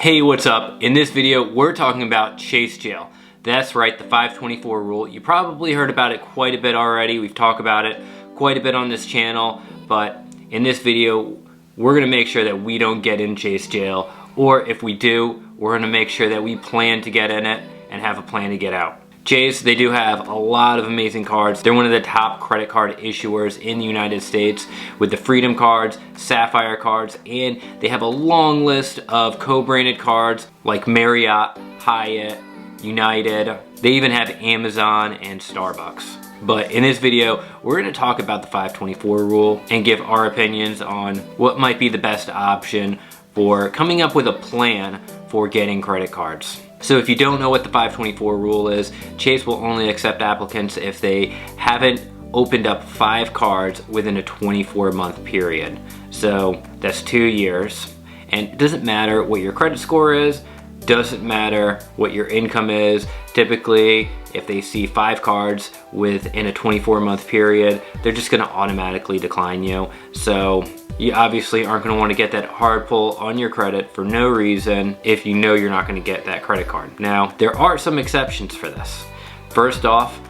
Hey, what's up? In this video, we're talking about Chase Jail. That's right, the 524 rule. You probably heard about it quite a bit already. We've talked about it quite a bit on this channel, but in this video, we're gonna make sure that we don't get in Chase Jail, or if we do, we're gonna make sure that we plan to get in it and have a plan to get out. Chase, they do have a lot of amazing cards. They're one of the top credit card issuers in the United States with the Freedom cards, Sapphire cards, and they have a long list of co-branded cards like Marriott, Hyatt, United. They even have Amazon and Starbucks. But in this video, we're going to talk about the 524 rule and give our opinions on what might be the best option for coming up with a plan for getting credit cards. So if you don't know what the 524 rule is, Chase will only accept applicants if they haven't opened up 5 cards within a 24-month period. So that's 2 years. And it doesn't matter what your credit score is, doesn't matter what your income is. Typically, if they see 5 cards within a 24-month period, they're just gonna automatically decline you. So you obviously aren't going to want to get that hard pull on your credit for no reason if you know you're not going to get that credit card. Now, there are some exceptions for this. First off,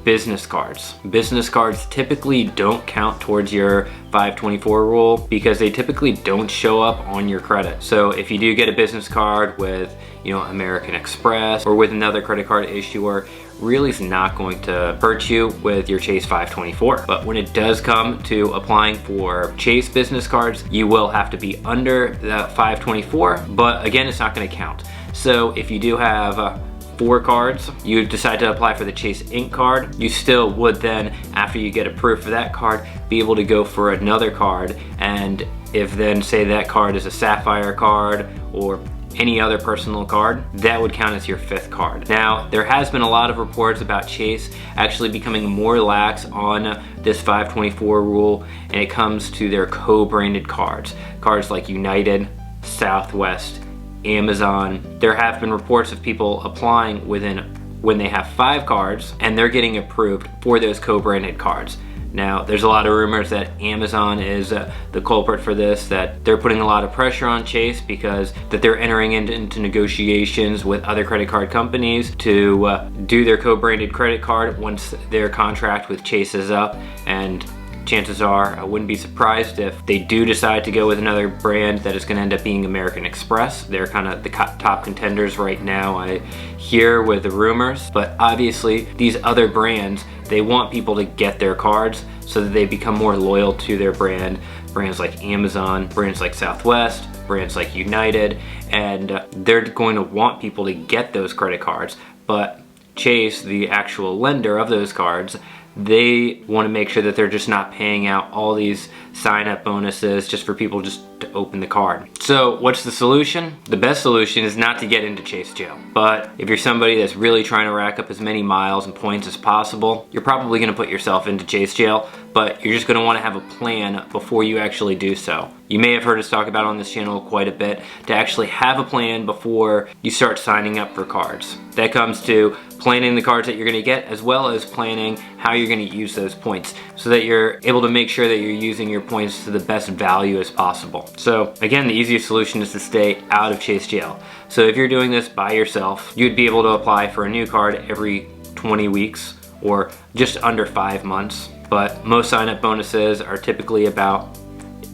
business cards. Business cards typically don't count towards your 524 rule because they typically don't show up on your credit. So if you do get a business card with, American Express or with another credit card issuer, really is not going to hurt you with your Chase 524. But when it does come to applying for Chase business cards, you will have to be under the 524, but again, it's not going to count. So if you do have 4 cards, you decide to apply for the Chase Inc. card, you still would then, after you get approved for that card, be able to go for another card. And if then, say that card is a Sapphire card or any other personal card, that would count as your 5th card. Now, there has been a lot of reports about Chase actually becoming more lax on this 524 rule, and it comes to their co-branded cards. Cards like United, Southwest, Amazon. There have been reports of people applying when they have 5 cards and they're getting approved for those co-branded cards. Now, there's a lot of rumors that Amazon is the culprit for this, that they're putting a lot of pressure on Chase because that they're entering into negotiations with other credit card companies to do their co-branded credit card once their contract with Chase is up. And chances are, I wouldn't be surprised if they do decide to go with another brand that is going to end up being American Express. They're kind of the top contenders right now, I hear, with the rumors. But obviously, these other brands, they want people to get their cards so that they become more loyal to their brand. Brands like Amazon, brands like Southwest, brands like United, and they're going to want people to get those credit cards. But Chase, the actual lender of those cards, they want to make sure that they're just not paying out all these sign-up bonuses just for people just to open the card. So what's the solution? The best solution is not to get into Chase Jail. But if you're somebody that's really trying to rack up as many miles and points as possible, you're probably going to put yourself into Chase Jail, but you're just going to want to have a plan before you actually do so. You may have heard us talk about on this channel quite a bit to actually have a plan before you start signing up for cards. That comes to planning the cards that you're going to get, as well as planning how you're going to use those points so that you're able to make sure that you're using your points to the best value as possible. So again, the easiest solution is to stay out of Chase Jail. So if you're doing this by yourself, you'd be able to apply for a new card every 20 weeks or just under 5 months. But most sign-up bonuses are typically about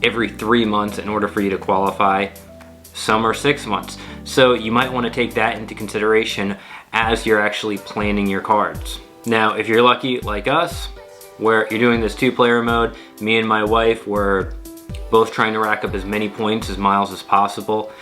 every 3 months in order for you to qualify. Some are 6 months. So you might want to take that into consideration as you're actually planning your cards. Now, if you're lucky like us, where you're doing this 2-player mode, me and my wife were both trying to rack up as many points as miles as possible.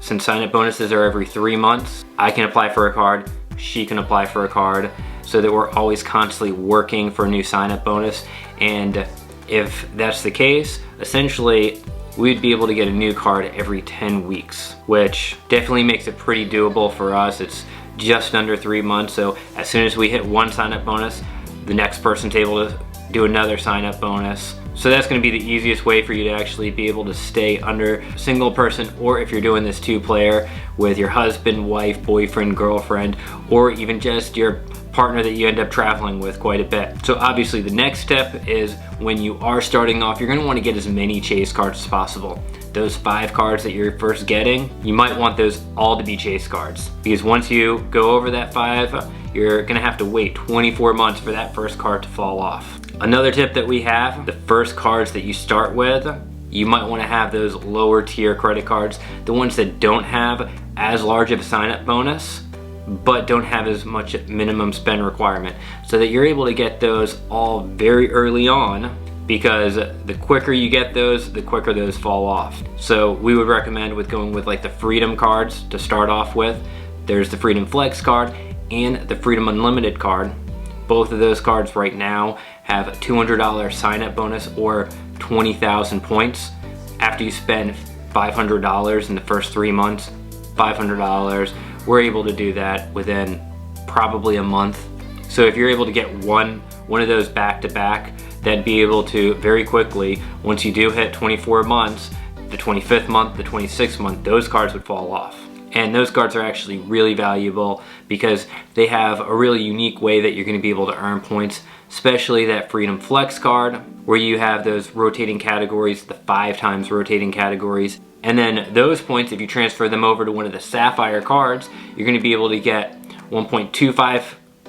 Since sign-up bonuses are every 3 months, I can apply for a card, she can apply for a card, so that we're always constantly working for a new sign-up bonus. And if that's the case, essentially we'd be able to get a new card every 10 weeks, which definitely makes it pretty doable for us. It's just under 3 months, so as soon as we hit one sign-up bonus, the next person's able to do another sign-up bonus. So that's going to be the easiest way for you to actually be able to stay under a single person, or if you're doing this 2-player with your husband, wife, boyfriend, girlfriend, or even just your partner that you end up traveling with quite a bit. So obviously the next step is when you are starting off, you're gonna wanna get as many chase cards as possible. Those 5 cards that you're first getting, you might want those all to be chase cards, because once you go over that 5, you're gonna have to wait 24 months for that first card to fall off. Another tip that we have, the first cards that you start with, you might wanna have those lower tier credit cards, the ones that don't have as large of a sign-up bonus, but don't have as much minimum spend requirement, so that you're able to get those all very early on, because the quicker you get those, the quicker those fall off. So we would recommend with going with like the Freedom cards to start off with. There's the Freedom Flex card and the Freedom Unlimited card. Both of those cards right now have a $200 sign-up bonus or 20,000 points. After you spend $500 in the first 3 months, $500, we're able to do that within probably a month. So if you're able to get one of those back to back, then be able to very quickly, once you do hit 24 months, the 25th month, the 26th month, those cards would fall off. And those cards are actually really valuable because they have a really unique way that you're going to be able to earn points, especially that Freedom Flex card, where you have those rotating categories, the 5 times rotating categories. And then those points, if you transfer them over to one of the Sapphire cards, you're going to be able to get 1.25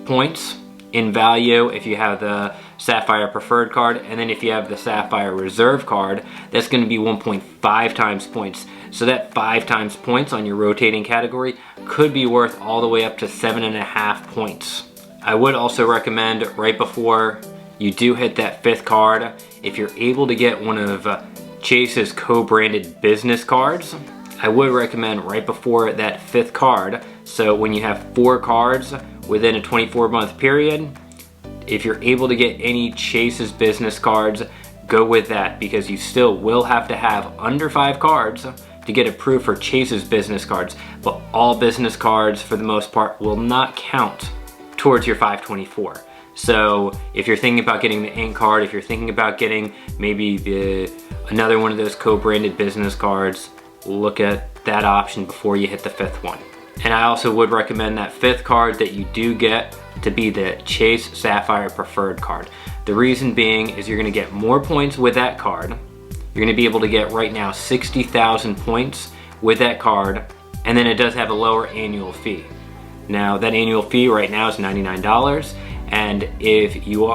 points in value if you have the Sapphire Preferred card, and then if you have the Sapphire Reserve card, that's going to be 1.5 times points. So that 5 times points on your rotating category could be worth all the way up to 7.5 points. I would also recommend right before you do hit that 5th card, if you're able to get one of Chase's co-branded business cards, I would recommend right before that 5th card, so when you have 4 cards within a 24-month period, if you're able to get any Chase's business cards, go with that, because you still will have to have under 5 cards to get approved for Chase's business cards, but all business cards for the most part will not count towards your 524. So if you're thinking about getting the ink card, if you're thinking about getting maybe another one of those co-branded business cards, look at that option before you hit the 5th one. And I also would recommend that 5th card that you do get to be the Chase Sapphire Preferred card. The reason being is you're going to get more points with that card. You're going to be able to get right now 60,000 points with that card, and then it does have a lower annual fee. Now that annual fee right now is $99, and if you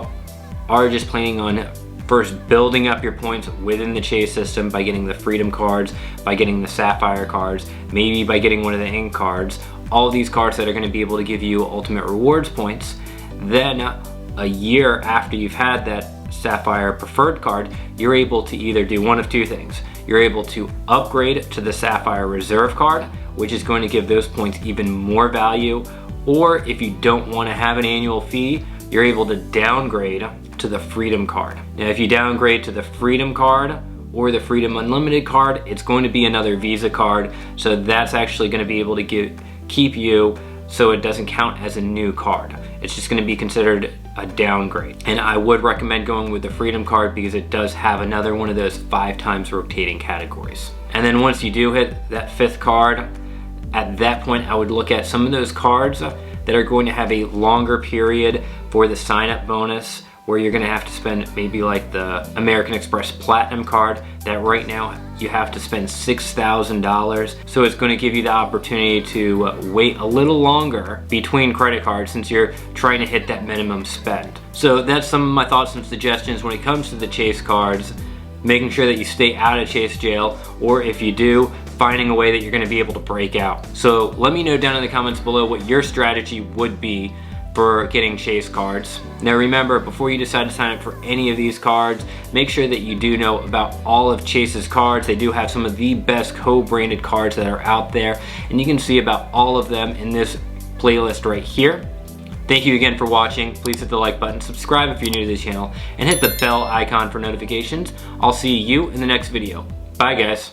are just planning on first building up your points within the Chase system by getting the Freedom cards, by getting the Sapphire cards, maybe by getting one of the ink cards, all these cards that are going to be able to give you ultimate rewards points, then a year after you've had that Sapphire Preferred card, you're able to either do one of 2 things. You're able to upgrade to the Sapphire Reserve card, which is going to give those points even more value, or if you don't want to have an annual fee, you're able to downgrade to the Freedom card. Now if you downgrade to the Freedom card or the Freedom Unlimited card, it's going to be another Visa card, so that's actually going to be able to keep you so it doesn't count as a new card. It's just going to be considered a downgrade. And I would recommend going with the Freedom card because it does have another one of those 5 times rotating categories. And then once you do hit that 5th card, at that point I would look at some of those cards that are going to have a longer period for the sign-up bonus, where you're going to have to spend maybe like the American Express Platinum card that right now you have to spend $6,000. So it's going to give you the opportunity to wait a little longer between credit cards since you're trying to hit that minimum spend. So that's some of my thoughts and suggestions when it comes to the Chase cards, making sure that you stay out of Chase jail, or if you do, finding a way that you're going to be able to break out. So let me know down in the comments below what your strategy would be for getting Chase cards. Now remember, before you decide to sign up for any of these cards, make sure that you do know about all of Chase's cards. They do have some of the best co-branded cards that are out there, and you can see about all of them in this playlist right here. Thank you again for watching. Please hit the like button, subscribe if you're new to the channel, and hit the bell icon for notifications. I'll see you in the next video. Bye guys.